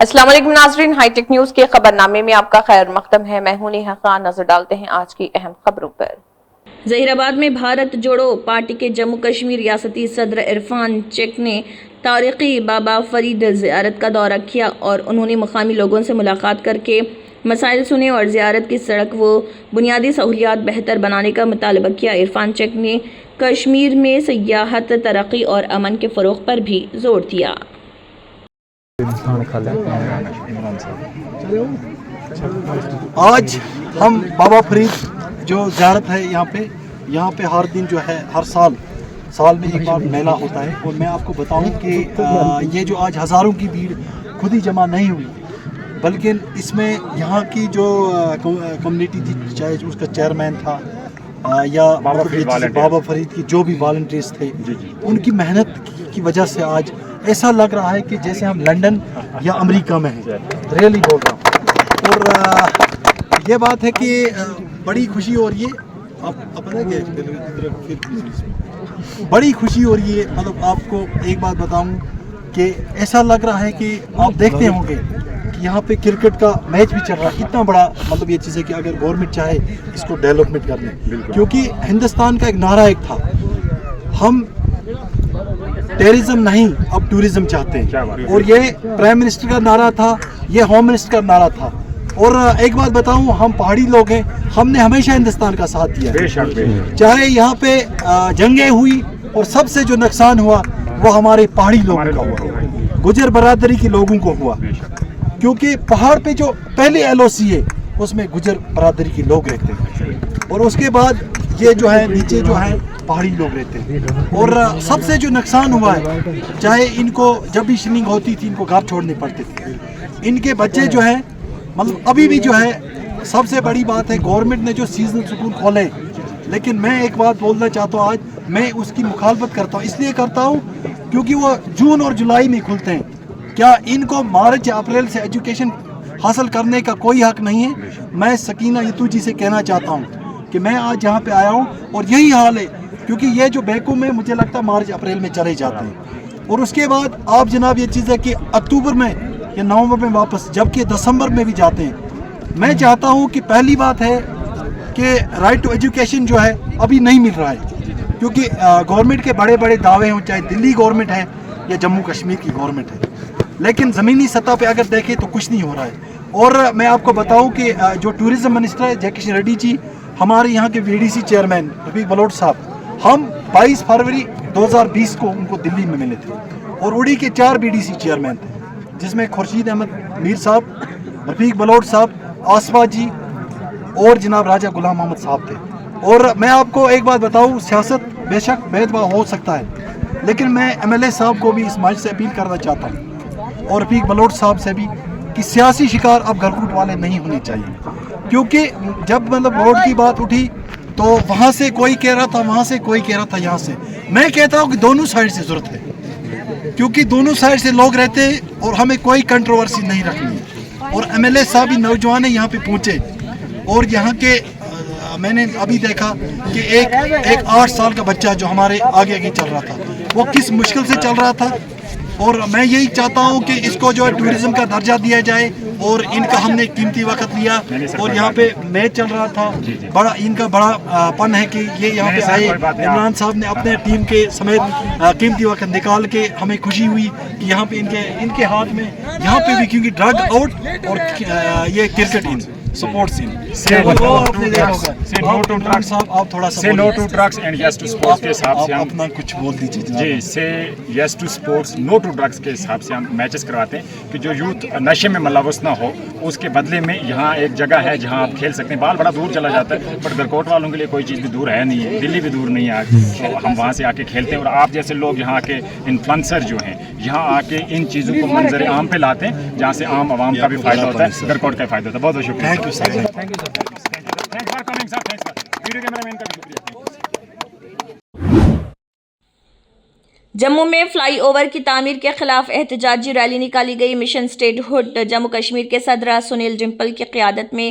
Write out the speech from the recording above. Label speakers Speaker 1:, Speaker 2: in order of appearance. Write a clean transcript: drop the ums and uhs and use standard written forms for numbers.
Speaker 1: السلام علیکم ناظرین، ہائی ٹیک نیوز کے خبرنامے میں آپ کا خیر مقدم ہے۔ میں ہوں نیہا خان۔ نظر ڈالتے ہیں آج کی اہم خبروں پر۔
Speaker 2: ظہیر آباد میں بھارت جوڑو پارٹی کے جموں کشمیر ریاستی صدر عرفان چک نے تاریخی بابا فرید زیارت کا دورہ کیا اور انہوں نے مقامی لوگوں سے ملاقات کر کے مسائل سنے اور زیارت کی سڑک و بنیادی سہولیات بہتر بنانے کا مطالبہ کیا۔ عرفان چک نے کشمیر میں سیاحت، ترقی اور امن کے فروغ پر بھی زور دیا۔
Speaker 3: آج ہم بابا فرید جو زیارت ہے یہاں پہ ہر دن جو ہے ہر سال میں ایک بار میلہ ہوتا ہے، اور میں آپ کو بتاؤں کہ یہ جو آج ہزاروں کی بھیڑ خود ہی جمع نہیں ہوئی، بلکہ اس میں یہاں کی جو کمیونٹی تھی، چاہے اس کا چیئرمین تھا یا بابا فرید کی جو بھی والنٹیئرز تھے، ان کی محنت کی وجہ سے آج ایسا لگ رہا ہے کہ جیسے ہم لندن یا امریکہ میں ہیں۔ ریئلی بول رہا ہوں، اور یہ بات ہے کہ بڑی خوشی ہو رہی ہے، بڑی خوشی ہو رہی ہے۔ مطلب آپ کو ایک بات بتاؤں کہ ایسا لگ رہا ہے کہ آپ دیکھتے ہوں گے کہ یہاں پہ کرکٹ کا میچ بھی چل رہا ہے۔ اتنا بڑا مطلب یہ چیز ہے کہ اگر گورنمنٹ چاہے اس کو ڈیولپمنٹ کر لیں، کیونکہ ہندوستان کا ایک نعرہ ایک تھا، ہم ٹیرزم نہیں اب ٹورزم چاہتے ہیں، اور یہ پرائم منسٹر کا نعرہ تھا، یہ ہوم منسٹر کا نعرہ تھا۔ اور ایک بات بتاؤں، ہم پہاڑی لوگ ہیں، ہم نے ہمیشہ ہندوستان کا ساتھ دیا ہے، چاہے یہاں پہ جنگیں ہوئی اور سب سے جو نقصان ہوا وہ ہمارے پہاڑی لوگوں کا ہوا، گجر برادری کے لوگوں کو ہوا، کیونکہ پہاڑ پہ جو پہلے ایل او سی ہے اس میں گجر برادری کے لوگ رہتے ہیں، اور اس کے بعد یہ جو ہے نیچے جو ہے پہاڑی لوگ رہتے ہیں۔ اور سب سے جو نقصان ہوا ہے، چاہے ان کو جب بھی شلنگ ہوتی تھی ان کو گھر چھوڑنے پڑتے تھے، ان کے بچے جو ہیں مطلب ابھی بھی جو ہے، سب سے بڑی بات ہے گورنمنٹ نے جو سیزنل سکول کھولے، لیکن میں ایک بات بولنا چاہتا ہوں، آج میں اس کی مخالفت کرتا ہوں، اس لیے کرتا ہوں کیونکہ وہ جون اور جولائی میں کھلتے ہیں۔ کیا ان کو مارچ یا اپریل سے ایجوکیشن حاصل کرنے کا کوئی حق نہیں ہے؟ میں سکینہ یتو جی سے کہنا چاہتا ہوں کہ میں آج یہاں پہ آیا ہوں اور یہی حال ہے، کیونکہ یہ جو بیکو میں مجھے لگتا ہے مارچ اپریل میں چلے جاتے ہیں، اور اس کے بعد آپ جناب یہ چیز ہے کہ اکتوبر میں یا نومبر میں واپس، جبکہ دسمبر میں بھی جاتے ہیں۔ میں چاہتا ہوں کہ پہلی بات ہے کہ رائٹ ٹو ایجوکیشن جو ہے ابھی نہیں مل رہا ہے، کیونکہ گورنمنٹ کے بڑے بڑے دعوے ہوں، چاہے دلی گورنمنٹ ہے یا جموں کشمیر کی گورنمنٹ ہے، لیکن زمینی سطح پہ اگر دیکھیں تو کچھ نہیں ہو رہا ہے۔ اور میں آپ کو بتاؤں کہ جو ٹورزم منسٹر ہے جے کشن ریڈی جی، ہمارے یہاں کے وی ڈی سی چیئرمین رفیق بلوٹ صاحب، ہم 22 فروری 2020 کو ان کو دلی میں ملے تھے، اور اڑی کے 4 بی ڈی سی چیئرمین تھے، جس میں خورشید احمد میر صاحب، رفیق بلوٹ صاحب، آصفہ جی اور جناب راجہ غلام محمد صاحب تھے۔ اور میں آپ کو ایک بات بتاؤں، سیاست بے شک بھید بھاؤ ہو سکتا ہے، لیکن میں ایم ایل اے صاحب کو بھی اس مائچ سے اپیل کرنا چاہتا ہوں، اور رفیق بلوٹ صاحب سے بھی، کہ سیاسی شکار اب گھرکوٹ والے نہیں ہونے چاہیے، کیونکہ جب مطلب ووٹ کی بات اٹھی تو وہاں سے کوئی کہہ رہا تھا، وہاں سے کوئی کہہ رہا تھا، یہاں سے میں کہتا ہوں کہ دونوں سائڈ سے ضرورت ہے، کیونکہ دونوں سائڈ سے لوگ رہتے ہیں اور ہمیں کوئی کنٹروورسی نہیں رکھنی ہے۔ اور ایم ایل اے صاحب بھی نوجوان یہاں پہ پہنچے، اور یہاں کے میں نے ابھی دیکھا کہ ایک 8 سال کا بچہ جو ہمارے آگے چل رہا تھا، وہ کس مشکل سے چل رہا تھا، اور میں یہی چاہتا ہوں کہ اس کو جو ہے ٹورزم کا درجہ دیا جائے، اور ان کا ہم نے قیمتی وقت لیا، اور یہاں پہ میچ چل رہا تھا، بڑا ان کا بڑا پن ہے کہ یہ یہاں پہ آئے، عمران صاحب نے اپنے ٹیم کے سمیت قیمتی وقت نکال کے، ہمیں خوشی ہوئی کہ یہاں پہ ان کے ہاتھ میں یہاں پہ بھی، کیونکہ ڈرگ آؤٹ اور یہ کرکٹ ان سپورٹس ان آپ تھوڑا سا
Speaker 4: no to drugs and yes to sports کے حساب سے ہم
Speaker 3: اپنا کچھ بول دیجیے
Speaker 4: جی سے yes to sports no to drugs کے حساب سے ہم میچز کرواتے ہیں کہ جو یوتھ نشے میں ملوث نہ ہو، اس کے بدلے میں یہاں ایک جگہ ہے جہاں آپ کھیل سکتے ہیں۔ بال بڑا دور چلا جاتا ہے، بٹ گرکوٹ والوں کے لیے کوئی چیز بھی دور ہے نہیں ہے، دلی بھی دور نہیں ہے آج، تو ہم وہاں سے آ کے کھیلتے ہیں، اور آپ جیسے لوگ یہاں کے انفلوئنسر جو ہیں یہاں آ کے ان چیزوں کو منظر عام پہ لاتے ہیں، جہاں سے عام عوام کا بھی فائدہ ہوتا ہے، گرکوٹ کا فائدہ ہوتا ہے۔ بہت بہت شکریہ،
Speaker 3: thank you sir.
Speaker 4: Thank for coming sir, thanks for video cameraman کا بھی شکریہ۔
Speaker 2: جموں میں فلائی اوور کی تعمیر کے خلاف احتجاجی ریلی نکالی گئی۔ Mission statehood Jammu Kashmir کے صدر سنیل جمپل کی قیادت میں